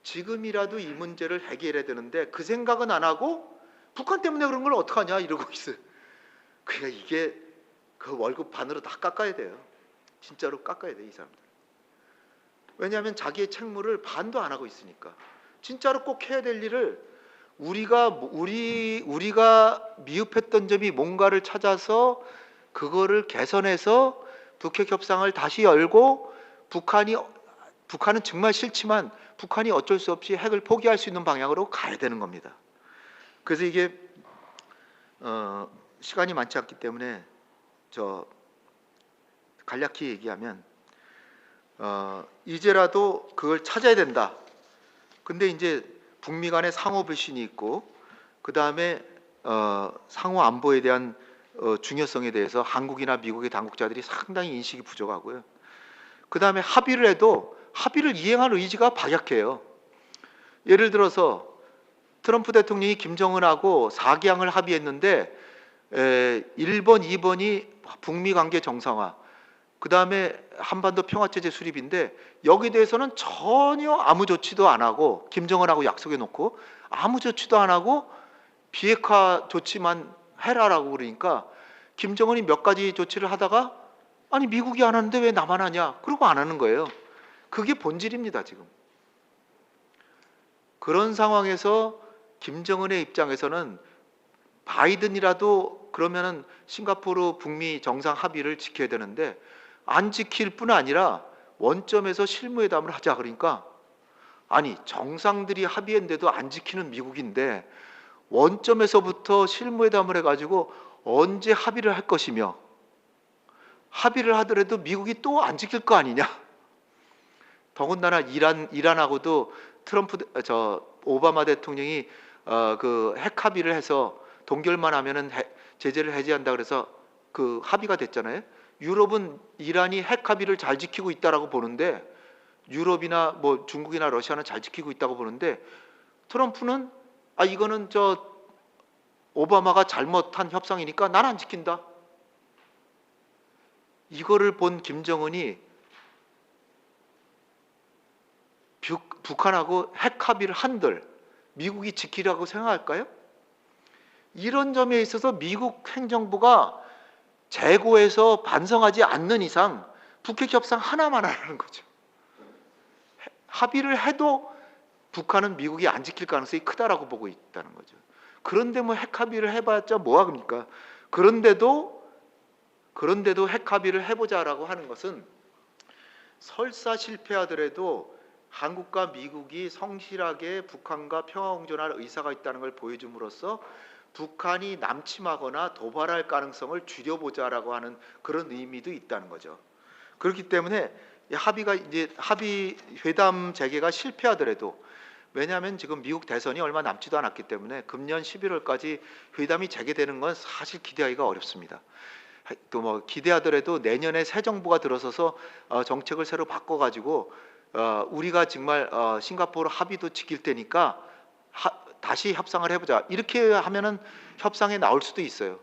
지금이라도 이 문제를 해결해야 되는데 그 생각은 안 하고 북한 때문에 그런 걸 어떡하냐 이러고 있어요. 그러니까 이게 그 월급 반으로 다 깎아야 돼요. 진짜로 깎아야 돼, 이 사람들. 왜냐하면 자기의 책무를 반도 안 하고 있으니까. 진짜로 꼭 해야 될 일을 우리가 미흡했던 점이 뭔가를 찾아서 그거를 개선해서 북핵 협상을 다시 열고 북한은 정말 싫지만 북한이 어쩔 수 없이 핵을 포기할 수 있는 방향으로 가야 되는 겁니다. 그래서 이게 시간이 많지 않기 때문에 간략히 얘기하면 이제라도 그걸 찾아야 된다. 근데 이제 북미 간의 상호 불신이 있고 그 다음에 상호 안보에 대한 중요성에 대해서 한국이나 미국의 당국자들이 상당히 인식이 부족하고요. 그 다음에 합의를 해도 합의를 이행할 의지가 박약해요. 예를 들어서 트럼프 대통령이 김정은하고 4기항을 합의했는데 1번, 2번이 북미 관계 정상화, 그 다음에 한반도 평화체제 수립인데 여기에 대해서는 전혀 아무 조치도 안 하고 김정은하고 약속해 놓고 아무 조치도 안 하고 비핵화 조치만 해라라고 그러니까 김정은이 몇 가지 조치를 하다가 아니 미국이 안 하는데 왜 나만 하냐 그러고 안 하는 거예요. 그게 본질입니다 지금. 그런 상황에서 김정은의 입장에서는 바이든이라도 그러면은 싱가포르 북미 정상 합의를 지켜야 되는데 안 지킬 뿐 아니라 원점에서 실무회담을 하자 그러니까 아니 정상들이 합의했는데도 안 지키는 미국인데 원점에서부터 실무회담을 해가지고 언제 합의를 할 것이며 합의를 하더라도 미국이 또 안 지킬 거 아니냐. 더군다나 이란하고도 오바마 대통령이 그 핵 합의를 해서 동결만 하면은 제재를 해제한다 그래서 그 합의가 됐잖아요. 유럽은 이란이 핵 합의를 잘 지키고 있다라고 보는데 유럽이나 뭐 중국이나 러시아는 잘 지키고 있다고 보는데 트럼프는 이거는 오바마가 잘못한 협상이니까 난 안 지킨다. 이거를 본 김정은이 북한하고 핵 합의를 한들 미국이 지키라고 생각할까요? 이런 점에 있어서 미국 행정부가 재고해서 반성하지 않는 이상 북핵 협상 하나만 하라는 거죠. 합의를 해도 북한은 미국이 안 지킬 가능성이 크다라고 보고 있다는 거죠. 그런데 뭐 핵 합의를 해봤자 뭐하겠습니까? 그런데도 핵 합의를 해보자라고 하는 것은 설사 실패하더라도 한국과 미국이 성실하게 북한과 평화공존할 의사가 있다는 걸 보여줌으로써 북한이 남침하거나 도발할 가능성을 줄여보자라고 하는 그런 의미도 있다는 거죠. 그렇기 때문에 합의 회담 재개가 실패하더라도 왜냐하면 지금 미국 대선이 얼마 남지도 않았기 때문에 금년 11월까지 회담이 재개되는 건 사실 기대하기가 어렵습니다. 또 뭐 기대하더라도 내년에 새 정부가 들어서서 정책을 새로 바꿔가지고 우리가 정말 싱가포르 합의도 지킬 테니까 다시 협상을 해보자. 이렇게 하면은 협상에 나올 수도 있어요.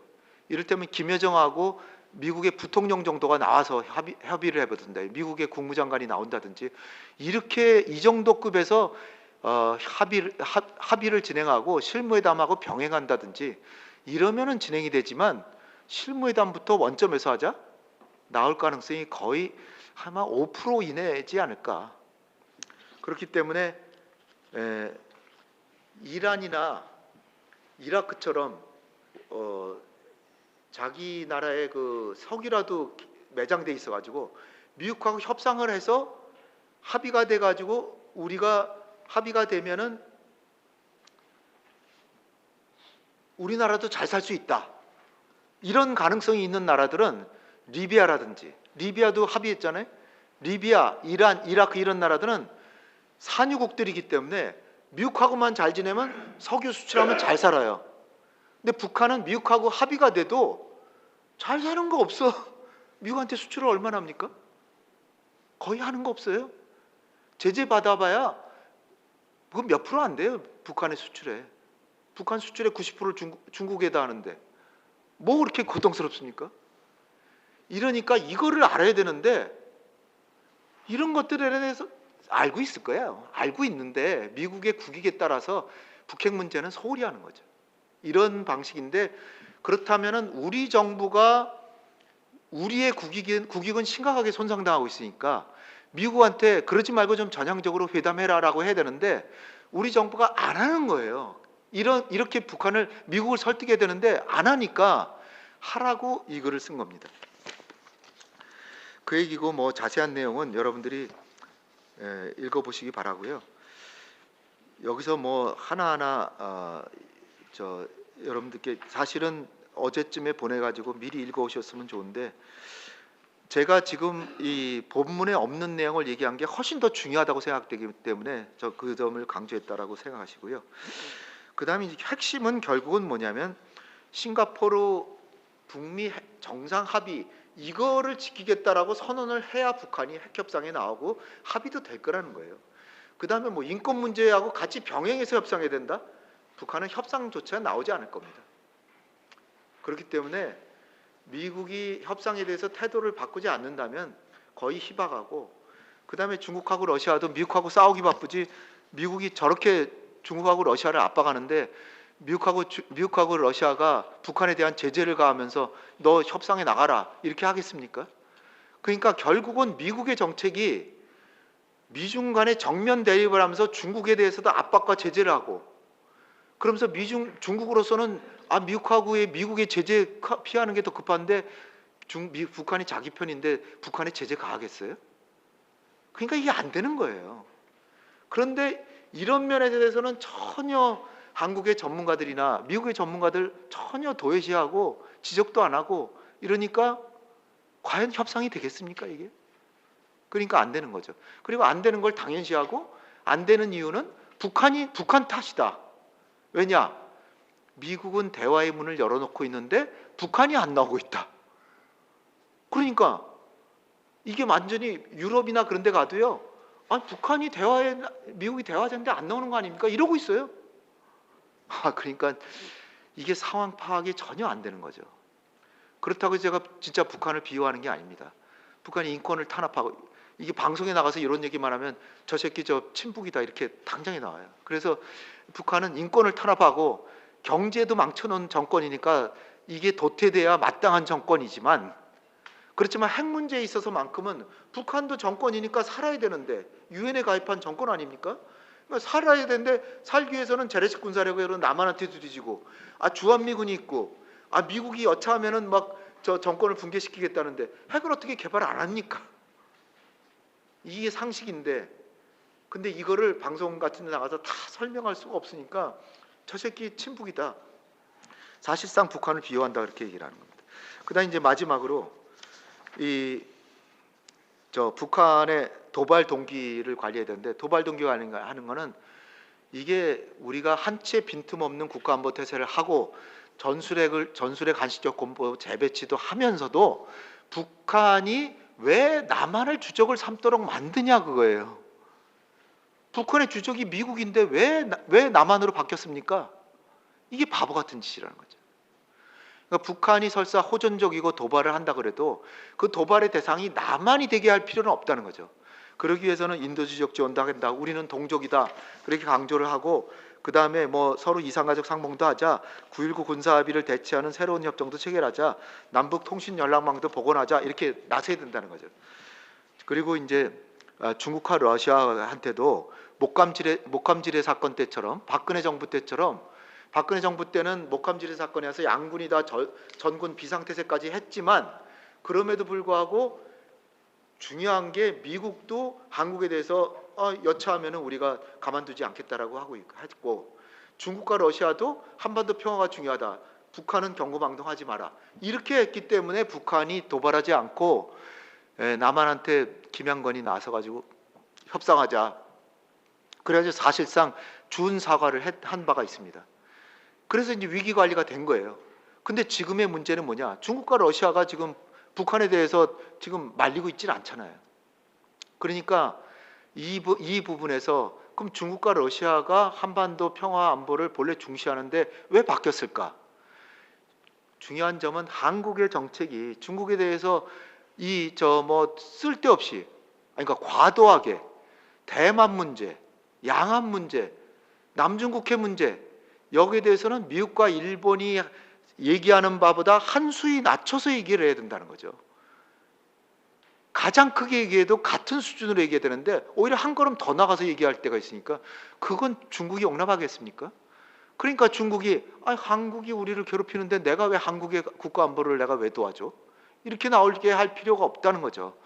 이를테면 김여정하고 미국의 부통령 정도가 나와서 협의를 해보든지 미국의 국무장관이 나온다든지 이렇게 이 정도 급에서 합의를 진행하고 실무회담하고 병행한다든지 이러면은 진행이 되지만 실무회담부터 원점에서 하자? 나올 가능성이 거의 아마 5% 이내지 않을까. 그렇기 때문에 이란이나 이라크처럼 자기 나라의 그 석유라도 매장돼 있어가지고 미국하고 협상을 해서 합의가 돼가지고 우리가 합의가 되면은 우리나라도 잘 살 수 있다. 이런 가능성이 있는 나라들은 리비아라든지 리비아도 합의했잖아요. 리비아, 이란, 이라크 이런 나라들은 산유국들이기 때문에 미국하고만 잘 지내면 석유 수출하면 잘 살아요. 근데 북한은 미국하고 합의가 돼도 잘 사는 거 없어. 미국한테 수출을 얼마나 합니까? 거의 하는 거 없어요. 제재 받아봐야 그건 몇 프로 안 돼요. 북한의 수출에. 북한 수출의 90%를 중국에다 하는데 뭐 그렇게 고통스럽습니까? 이러니까 이거를 알아야 되는데 이런 것들에 대해서 알고 있을 거예요. 알고 있는데 미국의 국익에 따라서 북핵 문제는 소홀히 하는 거죠. 이런 방식인데 그렇다면은 우리 정부가 우리의 국익은 심각하게 손상당하고 있으니까 미국한테 그러지 말고 좀 전향적으로 회담해라라고 해야 되는데 우리 정부가 안 하는 거예요. 이렇게 미국을 설득해야 되는데 안 하니까 하라고 이 글을 쓴 겁니다. 그 얘기고 뭐 자세한 내용은 여러분들이 읽어보시기 바라고요. 여기서 뭐 하나하나 여러분들께 사실은 어제쯤에 보내가지고 미리 읽어오셨으면 좋은데 제가 지금 이 본문에 없는 내용을 얘기한 게 훨씬 더 중요하다고 생각되기 때문에 저 그 점을 강조했다라고 생각하시고요. 그다음에 이제 핵심은 결국은 뭐냐면 싱가포르 북미 정상 합의 이거를 지키겠다라고 선언을 해야 북한이 핵 협상에 나오고 합의도 될 거라는 거예요. 그다음에 뭐 인권 문제하고 같이 병행해서 협상해야 된다? 북한은 협상조차 나오지 않을 겁니다. 그렇기 때문에 미국이 협상에 대해서 태도를 바꾸지 않는다면 거의 희박하고, 그다음에 중국하고 러시아도 미국하고 싸우기 바쁘지, 미국이 저렇게 중국하고 러시아를 압박하는데 미국하고 러시아가 북한에 대한 제재를 가하면서 너 협상에 나가라 이렇게 하겠습니까? 그러니까 결국은 미국의 정책이 미중 간에 정면 대립을 하면서 중국에 대해서도 압박과 제재를 하고, 그러면서 중국으로서는 미국의 제재 피하는 게 더 급한데 북한이 자기 편인데 북한에 제재 가하겠어요? 그러니까 이게 안 되는 거예요. 그런데 이런 면에 대해서는 전혀 한국의 전문가들이나 미국의 전문가들 전혀 도외시하고 지적도 안 하고 이러니까 과연 협상이 되겠습니까 이게? 그러니까 안 되는 거죠. 그리고 안 되는 걸 당연시하고, 안 되는 이유는 북한 탓이다. 왜냐? 미국은 대화의 문을 열어놓고 있는데 북한이 안 나오고 있다. 그러니까 이게 완전히 유럽이나 그런 데 가도요, 미국이 대화하자는데 안 나오는 거 아닙니까? 이러고 있어요. 그러니까 이게 상황 파악이 전혀 안 되는 거죠. 그렇다고 제가 진짜 북한을 비호하는 게 아닙니다. 북한이 인권을 탄압하고, 이게 방송에 나가서 이런 얘기만 하면 저 새끼 저 친북이다 이렇게 당장에 나와요. 그래서 북한은 인권을 탄압하고 경제도 망쳐놓은 정권이니까 이게 도태돼야 마땅한 정권이지만, 그렇지만 핵 문제에 있어서만큼은 북한도 정권이니까 살아야 되는데, 유엔에 가입한 정권 아닙니까? 그러니까 살아야 되는데 살기 위해서는 재래식 군사력으로 남한한테 뒤지고, 주한미군이 있고, 미국이 여차하면은 막 저 정권을 붕괴시키겠다는데 핵을 어떻게 개발 안 합니까? 이게 상식인데, 근데 이거를 방송 같은 데 나가서 다 설명할 수가 없으니까 저 새끼 친북이다, 사실상 북한을 비호한다 그렇게 얘기를 하는 겁니다. 그다음 이제 마지막으로 북한의 도발 동기를 관리해야 되는데, 도발 동기가 하는 거는 이게 우리가 한치의 빈틈없는 국가안보 태세를 하고 전술의 간식적 공보 재배치도 하면서도 북한이 왜 남한을 주적을 삼도록 만드냐 그거예요. 북한의 주적이 미국인데 왜 남한으로 바뀌었습니까? 이게 바보 같은 짓이라는 거죠. 그러니까 북한이 설사 호전적이고 도발을 한다 그래도 그 도발의 대상이 남한이 되게 할 필요는 없다는 거죠. 그러기 위해서는 인도주의적 지원도 한다, 우리는 동족이다 그렇게 강조를 하고, 그 다음에 뭐 서로 이산가족 상봉도 하자, 9.19 군사합의를 대체하는 새로운 협정도 체결하자, 남북 통신 연락망도 복원하자 이렇게 나서야 된다는 거죠. 그리고 이제 중국과 러시아한테도 목감지뢰 사건 때처럼, 박근혜 정부 때는 목감지뢰 사건이 와서 양군이 다 전군 비상태세까지 했지만, 그럼에도 불구하고 중요한 게 미국도 한국에 대해서 여차하면 우리가 가만두지 않겠다라고 하고 했고, 중국과 러시아도 한반도 평화가 중요하다, 북한은 경고망동하지 마라 이렇게 했기 때문에 북한이 도발하지 않고 남한한테 김양건이 나서가지고 협상하자 그래가지고 사실상 준 사과를 한 바가 있습니다. 그래서 이제 위기 관리가 된 거예요. 근데 지금의 문제는 뭐냐? 중국과 러시아가 지금 북한에 대해서 지금 말리고 있지는 않잖아요. 그러니까 이 부분에서 그럼 중국과 러시아가 한반도 평화 안보를 본래 중시하는데 왜 바뀌었을까? 중요한 점은 한국의 정책이 중국에 대해서 쓸데없이, 그러니까 과도하게 대만 문제, 양안 문제, 남중국해 문제, 여기에 대해서는 미국과 일본이 얘기하는 바보다 한 수위 낮춰서 얘기를 해야 된다는 거죠. 가장 크게 얘기해도 같은 수준으로 얘기해야 되는데 오히려 한 걸음 더 나가서 얘기할 때가 있으니까 그건 중국이 용납하겠습니까? 그러니까 중국이 한국이 우리를 괴롭히는데 내가 왜 한국의 국가안보를 내가 왜 도와줘? 이렇게 나오게 할 필요가 없다는 거죠.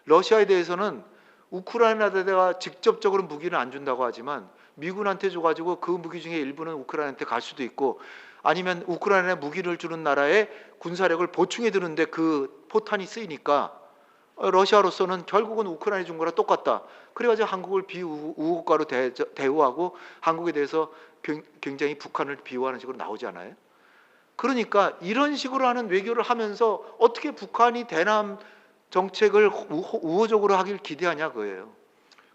러시아에 대해서는 우크라이나에다가 직접적으로 무기는 안 준다고 하지만 미군한테 줘가지고 그 무기 중에 일부는 우크라이나한테 갈 수도 있고, 아니면 우크라이나에 무기를 주는 나라에 군사력을 보충해 두는데 그 포탄이 쓰이니까 러시아로서는 결국은 우크라이나 준 거랑 똑같다. 그래가지고 한국을 비우국가로 대우하고 한국에 대해서 굉장히 북한을 비호하는 식으로 나오지 않아요? 그러니까 이런 식으로 하는 외교를 하면서 어떻게 북한이 대남 정책을 우호적으로 하길 기대하냐 그거예요.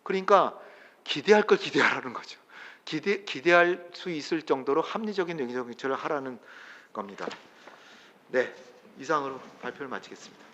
그러니까 기대할 걸 기대하라는 거죠. 기대할 수 있을 정도로 합리적인 외교 정책을 하라는 겁니다. 네, 이상으로 발표를 마치겠습니다.